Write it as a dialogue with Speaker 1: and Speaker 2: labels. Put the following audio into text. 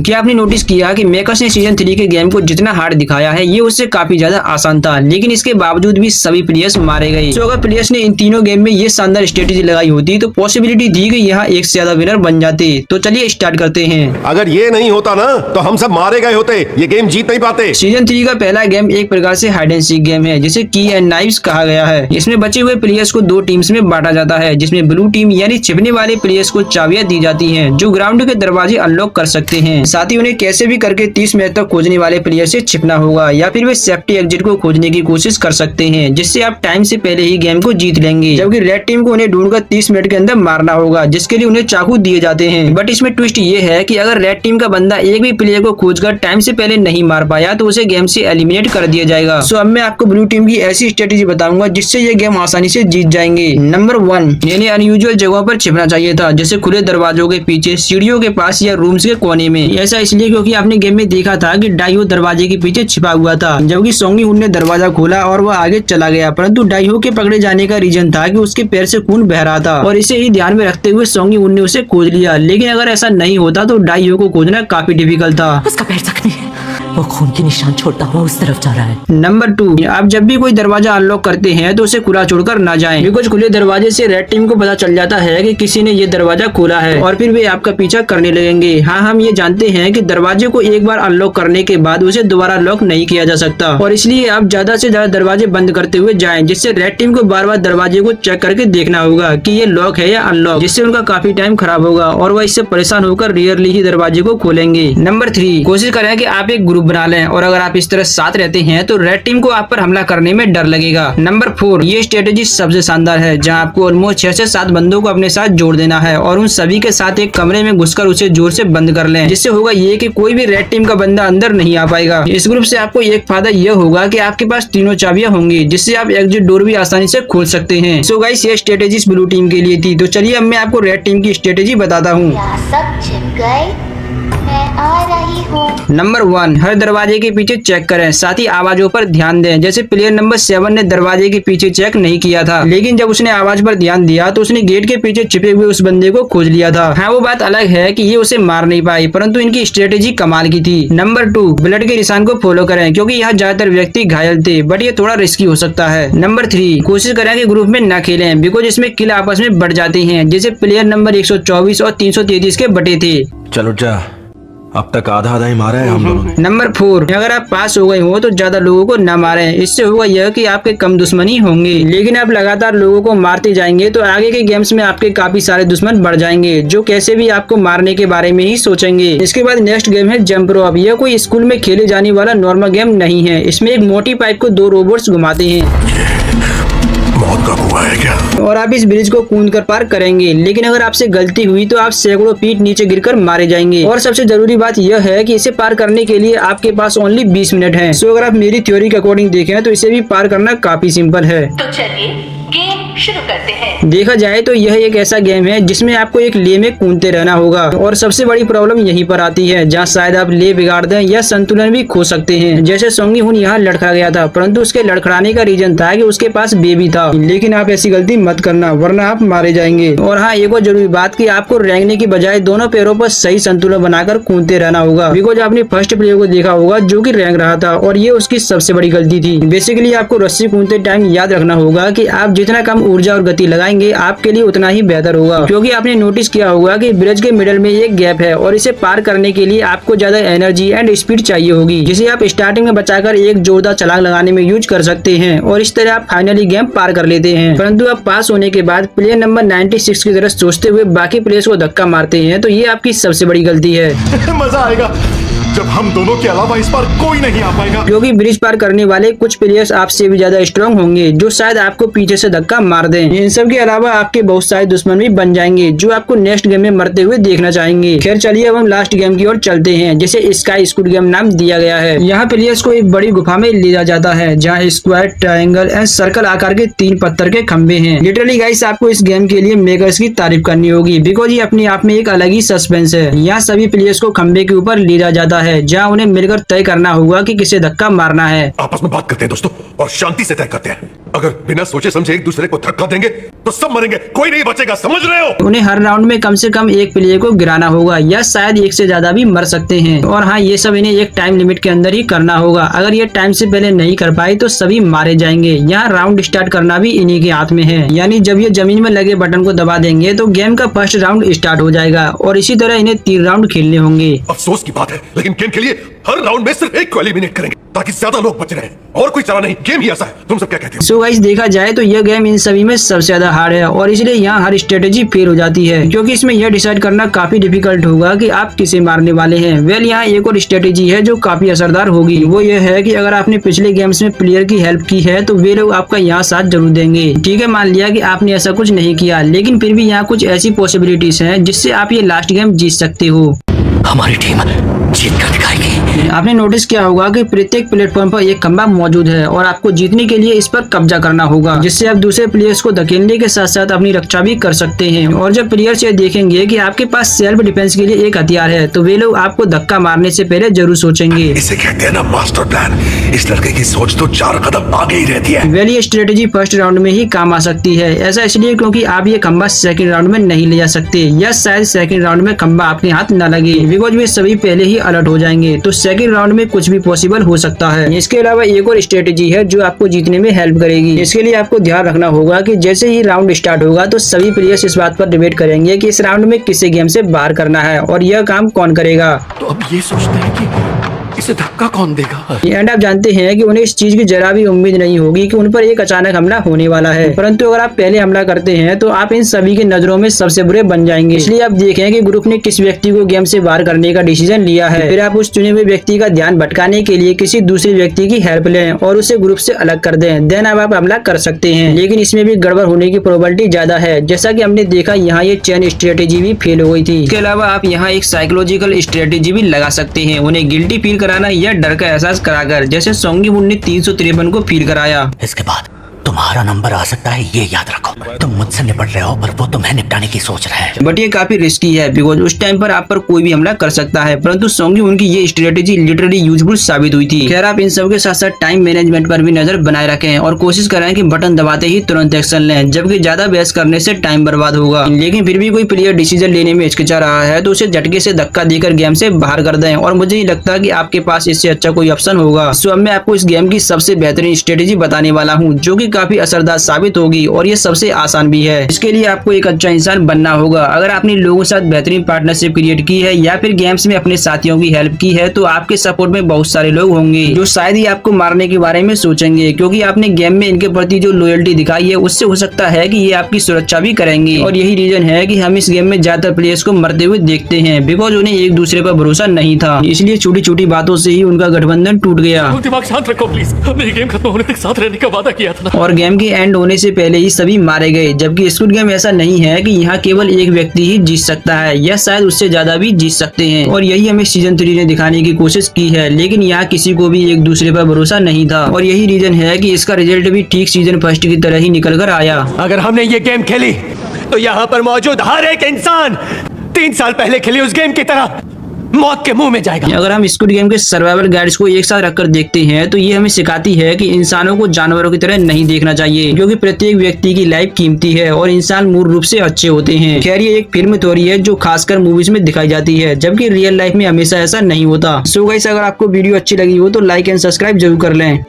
Speaker 1: क्या आपने नोटिस किया कि मेकर्स ने सीजन 3 के गेम को जितना हार्ड दिखाया है ये उससे काफी ज्यादा आसान था, लेकिन इसके बावजूद भी सभी प्लेयर्स मारे गए। तो अगर प्लेयर्स ने इन तीनों गेम में ये शानदार स्ट्रेटेजी लगाई होती तो पॉसिबिलिटी थी कि यहाँ एक से ज्यादा विनर बन जाते। तो चलिए स्टार्ट करते हैं।
Speaker 2: अगर ये नहीं होता ना तो हम सब मारे गए होते, ये गेम जीत नहीं पाते।
Speaker 1: सीजन 3 का पहला गेम एक प्रकार से हाइड एंड सीक गेम है जिसे की एंड नाइव्स कहा गया है। इसमें बचे हुए प्लेयर्स को दो टीम्स में बांटा जाता है, जिसमें ब्लू टीम यानी छिपने वाले प्लेयर्स को चाबियां दी जाती हैं जो ग्राउंड के दरवाजे अनलॉक कर सकते हैं। साथ ही उन्हें कैसे भी करके 30 मिनट तक खोजने वाले प्लेयर से छिपना होगा या फिर वे सेफ्टी एग्जिट को खोजने की कोशिश कर सकते हैं, जिससे आप टाइम से पहले ही गेम को जीत लेंगे। जबकि रेड टीम को उन्हें ढूंढकर 30 मिनट के अंदर मारना होगा, जिसके लिए उन्हें चाकू दिए जाते हैं। बट इसमें ट्विस्ट ये है कि अगर रेड टीम का बंदा एक भी प्लेयर को खोजकर टाइम से पहले नहीं मार पाया तो उसे गेम से एलिमिनेट कर दिया जाएगा। सो अब मैं आपको ब्लू टीम की ऐसी स्ट्रेटेजी बताऊंगा जिससे ये गेम आसानी से जीत जाएंगे। नंबर 1, इन्हें अनयूजुअल जगहों पर छिपना चाहिए था, जैसे खुले दरवाजों के पीछे, सीढ़ियों के पास या रूम्स के कोने में। ऐसा इसलिए क्योंकि आपने गेम में देखा था कि डाइहो दरवाजे के पीछे छिपा हुआ था, जबकि सोंगी हुन ने दरवाजा खोला और वह आगे चला गया। परंतु डाइहो के पकड़े जाने का रीजन था कि उसके पैर से खून बह रहा था और इसे ही ध्यान में रखते हुए सोंगी हुन ने उसे खोज लिया। लेकिन अगर ऐसा नहीं होता तो डाइहो को खोजना काफी डिफिकल्ट था।
Speaker 3: उसका पैर जख्मी है, वो खून के निशान छोड़ता हुआ उस तरफ जा रहा है।
Speaker 1: नंबर 2, आप जब भी कोई दरवाजा अनलॉक करते हैं तो उसे खुला छोड़कर ना जाएं, बिकॉज खुले दरवाजे से रेड टीम को पता चल जाता है कि किसी ने ये दरवाजा खोला है और फिर वे आपका पीछा करने लगेंगे। हाँ, हम ये जानते हैं कि दरवाजे को एक बार अनलॉक करने के बाद उसे दोबारा लॉक नहीं किया जा सकता और इसलिए आप ज्यादा से ज्यादा दरवाजे बंद करते हुए जाएं, जिससे रेड टीम को बार बार दरवाजे को चेक करके देखना होगा कि ये लॉक है या अनलॉक, जिससे उनका काफी टाइम खराब होगा और वह इससे परेशान होकर रियरली ही दरवाजे को खोलेंगे। नंबर 3, कोशिश करें कि आप एक ग्रुप बना लें और अगर आप इस तरह साथ रहते हैं तो रेड टीम को आप पर हमला करने में डर लगेगा। नंबर 4, ये स्ट्रेटेजी सबसे शानदार है, जहां आपको ऑलमोस्ट 6 से 7 बंदों को अपने साथ जोड़ देना है और उन सभी के साथ एक कमरे में घुसकर उसे जोर से बंद कर लें, जिससे होगा ये कि कोई भी रेड टीम का बंदा अंदर नहीं आ पाएगा। इस ग्रुप से आपको एक फायदा यह होगा कि आपके पास तीनों चाबियां होंगी, जिससे आप एग्जिट डोर भी आसानी से खोल सकते हैं। सो गाइस, ये स्ट्रेटेजी ब्लू टीम के लिए थी। तो चलिए अब मैं आपको रेड टीम की स्ट्रेटेजी बताता हूँ।
Speaker 4: सब छिप गए, मैं आ रही हूँ।
Speaker 1: नंबर 1, हर दरवाजे के पीछे चेक करें, साथ ही आवाजों पर ध्यान दें। जैसे प्लेयर नंबर 7 ने दरवाजे के पीछे चेक नहीं किया था, लेकिन जब उसने आवाज पर ध्यान दिया तो उसने गेट के पीछे छिपे हुए उस बंदे को खोज लिया था। हाँ, वो बात अलग है कि ये उसे मार नहीं पाई, परंतु इनकी स्ट्रेटेजी कमाल की थी। नंबर 2, ब्लड के निशान को फॉलो करें, क्योंकि यहाँ ज्यादातर व्यक्ति घायल थे, बट ये थोड़ा रिस्की हो सकता है। नंबर 3, कोशिश करें कि ग्रुप में न खेलें, बिकॉज इसमें किल आपस में बढ़ जाते हैं, जैसे प्लेयर नंबर 124 और 333 के बटे थे।
Speaker 5: चलो जा, अब तक आधा आधा ही मारा है हम लोगों ने।
Speaker 1: नंबर 4, अगर आप पास हो गए हो तो ज्यादा लोगों को न मारें, इससे होगा यह कि आपके कम दुश्मनी होंगे। लेकिन आप लगातार लोगों को मारते जाएंगे तो आगे के गेम्स में आपके काफी सारे दुश्मन बढ़ जाएंगे, जो कैसे भी आपको मारने के बारे में ही सोचेंगे। इसके बाद नेक्स्ट गेम है जंप रोप। यह कोई स्कूल में खेले जाने वाला नॉर्मल गेम नहीं है। इसमें एक मोटी पाइप को 2 रोबोट्स घुमाते हैं
Speaker 2: मौत का कुआं है क्या?
Speaker 1: और आप इस ब्रिज को कूद कर पार करेंगे, लेकिन अगर आपसे गलती हुई तो आप सैकड़ों फीट नीचे गिरकर मारे जाएंगे। और सबसे जरूरी बात यह है कि इसे पार करने के लिए आपके पास ओनली 20 मिनट हैं। सो अगर आप मेरी थ्योरी के अकॉर्डिंग देखें तो इसे भी पार करना काफी सिंपल है।
Speaker 3: तो चलिए गेम शुरू करते हैं।
Speaker 1: देखा जाए तो यह एक ऐसा गेम है जिसमें आपको एक ले में कूदते रहना होगा और सबसे बड़ी प्रॉब्लम यहीं पर आती है, जहाँ शायद आप ले बिगाड़ दें या संतुलन भी खो सकते हैं। जैसे सोंगी हुन यहाँ लड़खड़ा गया था, परंतु उसके लड़खड़ाने का रीजन था कि उसके पास बेबी था। लेकिन आप ऐसी गलती मत करना, वरना आप मारे जाएंगे। और हाँ, एक और जरूरी बात कि आपको रेंगने की बजाय दोनों पैरों पर सही संतुलन बनाकर कूदते रहना होगा, बिकॉज आपने फर्स्ट प्लेयर को देखा होगा जो कि रेंग रहा था और ये उसकी सबसे बड़ी गलती थी। बेसिकली आपको रस्सी कूदते टाइम याद रखना होगा कि आप जितना कम ऊर्जा और गति लगाएंगे आपके लिए उतना ही बेहतर होगा, क्योंकि आपने नोटिस किया होगा कि ब्रिज के मिडल में एक गैप है और इसे पार करने के लिए आपको ज्यादा एनर्जी एंड स्पीड चाहिए होगी, जिसे आप स्टार्टिंग में बचाकर एक जोरदार छलांग लगाने में यूज कर सकते हैं और इस तरह आप फाइनली गेम पार कर लेते हैं। परंतु आप पास होने के बाद प्लेयर नंबर 96 की तरह सोचते हुए बाकी प्लेयर्स को धक्का मारते हैं, तो ये आपकी सबसे बड़ी गलती है।
Speaker 2: मजा आएगा जब हम दोनों के अलावा इस बार कोई नहीं आ पाएगा,
Speaker 1: क्योंकि ब्रिज पार करने वाले कुछ प्लेयर्स आपसे भी ज्यादा स्ट्रांग होंगे, जो शायद आपको पीछे से धक्का मार दें। इन सब के अलावा आपके बहुत सारे दुश्मन भी बन जाएंगे, जो आपको नेक्स्ट गेम में मरते हुए देखना चाहेंगे। खैर चलिए अब हम लास्ट गेम की ओर चलते हैं, जिसे स्काई स्कूल गेम नाम दिया गया है। यहाँ प्लेयर्स को एक बड़ी गुफा में ले जाया जाता है, जहाँ स्क्वायर, ट्रायंगल एंड सर्कल आकार के 3 पत्थर के खंबे हैं। लिटरली गाइस, आपको इस गेम के लिए मेकर्स की तारीफ करनी होगी, बिकॉज ये अपने आप में एक अलग ही सस्पेंस है। यहाँ सभी प्लेयर्स को खंबे के ऊपर ले जाया जाता है है, जहाँ उन्हें मिलकर तय करना होगा कि किसे धक्का मारना है।
Speaker 2: आपस में बात करते हैं दोस्तों और शांति से तय करते हैं। अगर बिना सोचे समझे एक दूसरे को धक्का देंगे तो सब मरेंगे, कोई नहीं बचेगा, समझ रहे हो?
Speaker 1: उन्हें हर राउंड में कम से कम एक प्लेयर को गिराना होगा या शायद एक से ज्यादा भी मर सकते हैं। और हाँ, ये सब इन्हें एक टाइम लिमिट के अंदर ही करना होगा। अगर ये टाइम से पहले नहीं कर पाए तो सभी मारे जाएंगे। यहाँ राउंड स्टार्ट करना भी इन्हीं के हाथ में है, यानी जब ये जमीन में लगे बटन को दबा देंगे तो गेम का फर्स्ट राउंड स्टार्ट हो जाएगा और इसी तरह इन्हें 3 राउंड खेलने होंगे।
Speaker 2: अफसोस की बात है, लेकिन गेम के लिए हर राउंड में सिर्फ एक को एलिमिनेट करेंगे ताकि ज्यादा लोग बच रहे। और कोई चारा नहीं, गेम ही ऐसा है। तुम सब क्या कहते हो?
Speaker 1: सो गाइस, देखा जाए तो यह गेम इन सभी में सबसे ज्यादा हार्ड है और इसलिए यहाँ हर स्ट्रेटेजी फेल हो जाती है, क्योंकि इसमें यह डिसाइड करना काफी डिफिकल्ट होगा कि आप किसे मारने वाले हैं। वेल, यहाँ एक और स्ट्रेटेजी है जो काफी असरदार होगी। वो ये है कि अगर आपने पिछले गेम्स में प्लेयर की हेल्प की है तो वे लोग आपका यहाँ साथ जरूर देंगे। ठीक है, मान लिया कि आपने ऐसा कुछ नहीं किया, लेकिन फिर भी यहाँ कुछ ऐसी पॉसिबिलिटीज हैं जिससे आप ये लास्ट गेम जीत सकते हो।
Speaker 3: हमारी टीम जीत कर दिखाएगी।
Speaker 1: आपने नोटिस किया होगा कि प्रत्येक प्लेटफॉर्म पर एक खंबा मौजूद है और आपको जीतने के लिए इस पर कब्जा करना होगा, जिससे आप दूसरे प्लेयर्स को धकेलने के साथ साथ अपनी रक्षा भी कर सकते हैं। और जब प्लेयर्स ये देखेंगे कि आपके पास सेल्फ डिफेंस के लिए एक हथियार है तो वे लोग आपको धक्का मारने से पहले जरूर सोचेंगे।
Speaker 2: इसे कहते हैं ना मास्टर प्लान। इस लड़के की सोच तो 4 कदम आगे ही रहती है।
Speaker 1: वेल, ये स्ट्रेटेजी फर्स्ट राउंड में ही काम आ सकती है। ऐसा इसलिए क्योंकि आप ये खंबा सेकंड राउंड में नहीं ले जा सकते, या शायद सेकंड राउंड में खंबा आपके हाथ न लगे, बिकॉज वे सभी पहले ही अलर्ट हो जाएंगे। तो सेकंड राउंड में कुछ भी पॉसिबल हो सकता है। इसके अलावा एक और स्ट्रेटेजी है जो आपको जीतने में हेल्प करेगी। इसके लिए आपको ध्यान रखना होगा कि जैसे ही राउंड स्टार्ट होगा तो सभी प्लेयर्स इस बात पर डिबेट करेंगे कि इस राउंड में किसे गेम से बाहर करना है और यह काम कौन करेगा।
Speaker 2: तो अब ये सोचते हैं कि इसे धक्का कौन देगा।
Speaker 1: एंड आप जानते हैं कि उन्हें इस चीज की जरा भी उम्मीद नहीं होगी कि उन पर एक अचानक हमला होने वाला है, परंतु अगर आप पहले हमला करते हैं तो आप इन सभी की नजरों में सबसे बुरे बन जाएंगे। इसलिए आप देखें कि ग्रुप ने किस व्यक्ति को गेम से बाहर करने का डिसीजन लिया है, फिर आप उस चुने हुए व्यक्ति का ध्यान भटकाने के लिए किसी दूसरे व्यक्ति की हेल्प लें और उसे ग्रुप से अलग कर दें। देन अब आप हमला कर सकते हैं, लेकिन इसमें भी गड़बड़ होने की प्रोबेबिलिटी ज्यादा है। जैसा कि हमने देखा, यहाँ ये चेन स्ट्रेटेजी भी फेल हो गई थी। इसके अलावा आप यहाँ एक साइकोलॉजिकल स्ट्रेटेजी भी लगा सकते हैं, उन्हें गिल्टी फील कराना या डर का एहसास कराकर, जैसे सोंगी मुन ने 353 को फील कराया।
Speaker 3: इसके बाद तुम्हारा नंबर आ सकता है, ये याद रखो। तुम मुझसे निपट रहे हो पर वो तुम्हें निपटाने की सोच रहा है।
Speaker 1: बट ये काफी रिस्की है बिकॉज उस टाइम पर आप पर कोई भी हमला कर सकता है, परंतु सोंगी उनकी ये स्ट्रेटेजी लिटरली यूजफुल साबित हुई थी। खैर, आप इन सब के साथ साथ टाइम मैनेजमेंट पर भी नजर बनाए रखें और कोशिश करें कि बटन दबाते ही तुरंत एक्शन लें, जबकि ज्यादा बहस करने से टाइम बर्बाद होगा। लेकिन फिर भी कोई प्लेयर डिसीजन लेने में हिचकिचा रहा है तो उसे झटके से धक्का देकर गेम से बाहर कर दें, और मुझे नहीं लगता कि आपके पास इससे अच्छा कोई ऑप्शन होगा। सो अब मैं आपको इस गेम की सबसे बेहतरीन स्ट्रेटेजी बताने वाला हूँ, जो की काफी असरदार साबित होगी और ये सबसे आसान भी है। इसके लिए आपको एक अच्छा इंसान बनना होगा। अगर आपने लोगों के साथ बेहतरीन पार्टनरशिप क्रिएट की है या फिर गेम्स में अपने साथियों की हेल्प की है तो आपके सपोर्ट में बहुत सारे लोग होंगे जो शायद ही आपको मारने के बारे में सोचेंगे, क्योंकि आपने गेम में इनके प्रति जो लॉयल्टी दिखाई है उससे हो सकता है कि ये आपकी सुरक्षा भी करेंगे। और यही रीजन है कि हम इस गेम में ज्यादातर प्लेयर्स को मरते हुए देखते हैं, बिकॉज उन्हें एक दूसरे पर भरोसा नहीं था। इसलिए छोटी छोटी बातों से ही उनका गठबंधन टूट गया।
Speaker 6: दिमाग शांत रखो प्लीज, हमने ये गेम खत्म होने तक साथ रहने का वादा किया था ना।
Speaker 1: और गेम के एंड होने से पहले ही सभी मारे गए, जबकि स्क्विड गेम ऐसा नहीं है कि यहाँ केवल एक व्यक्ति ही जीत सकता है, या शायद उससे ज्यादा भी जीत सकते हैं। और यही हमें सीजन 3 ने दिखाने की कोशिश की है, लेकिन यहाँ किसी को भी एक दूसरे पर भरोसा नहीं था। और यही रीजन है कि इसका रिजल्ट भी ठीक सीजन फर्स्ट की तरह ही निकल कर आया।
Speaker 6: अगर हमने ये गेम खेली तो यहाँ पर मौजूद हर एक इंसान 3 साल पहले खेली उस गेम की तरह मौत के मुंह में जाएगा।
Speaker 1: अगर हम स्क्विड गेम के सर्वाइवल गाइड्स को एक साथ रखकर देखते हैं तो ये हमें सिखाती है कि इंसानों को जानवरों की तरह नहीं देखना चाहिए, क्योंकि प्रत्येक व्यक्ति की लाइफ कीमती है और इंसान मूल रूप से अच्छे होते हैं। खैर, ये एक फिल्म थ्योरी है जो खासकर मूवीज में दिखाई जाती है, जबकि रियल लाइफ में हमेशा ऐसा नहीं होता। सो गाइस, अगर आपको वीडियो अच्छी लगी हो तो लाइक एंड सब्सक्राइब जरूर कर लें।